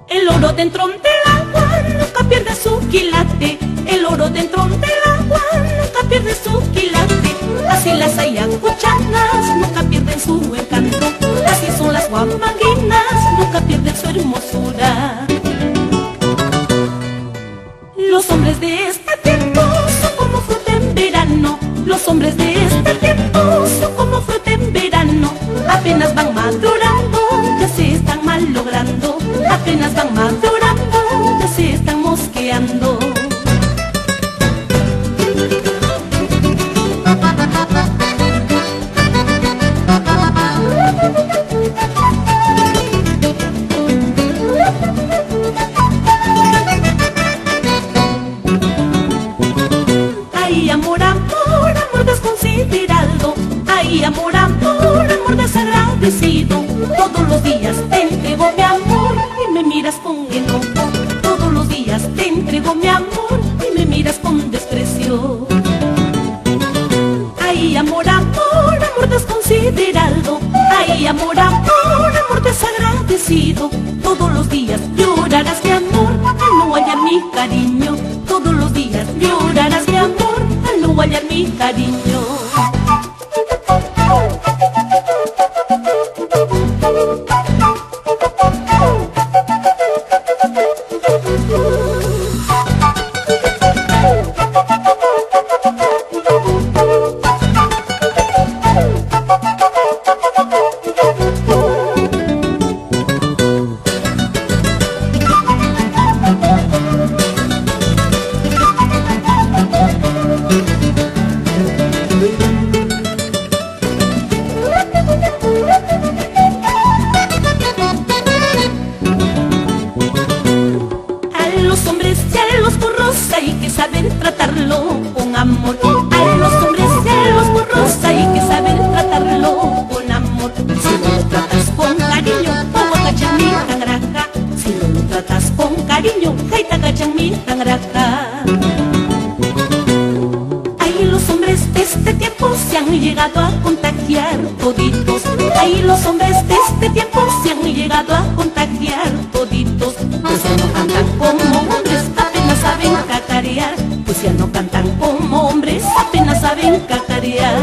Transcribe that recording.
El oro dentro del agua nunca pierde su quilate. El oro dentro del agua nunca pierde su quilate. Así las ayacuchanas nunca pierden su encanto. Así son las huamanguinas, nunca pierden su hermosura. Los hombres de este tiempo son como fruta en verano. Los hombres de este tiempo son como fruta en verano. Apenas van madurando, ya se están malogrando. Apenas van madurando, ya se están mosqueando. Ay, amor, amor, amor desconsiderado. Ay, amor, amor, amor desagradecido. Todos los días te entrego mi amor y me miras con enojo. Todos los días te entrego mi amor y me miras con desprecio. Ay, amor, amor, amor desconsiderado. Ay, amor, amor, amor desagradecido. Todos los días llorarás mi amor al no hallar mi cariño. Todos los días llorarás mi amor al no hallar mi cariño. Hay que saber tratarlo con amor. A los hombres y a los burros hay que saber tratarlo con amor. Si no lo tratas con cariño, Huacachamí tangraca. Si no lo tratas con cariño, Haitagachamí tangraca. Ahí los hombres de este tiempo se han llegado a contagiar toditos. Ahí los hombres de este tiempo se han llegado a contagiar toditos. Pues ya no cantan como hombres, apenas saben cacarear. Pues ya no cantan como hombres, apenas saben cacarear.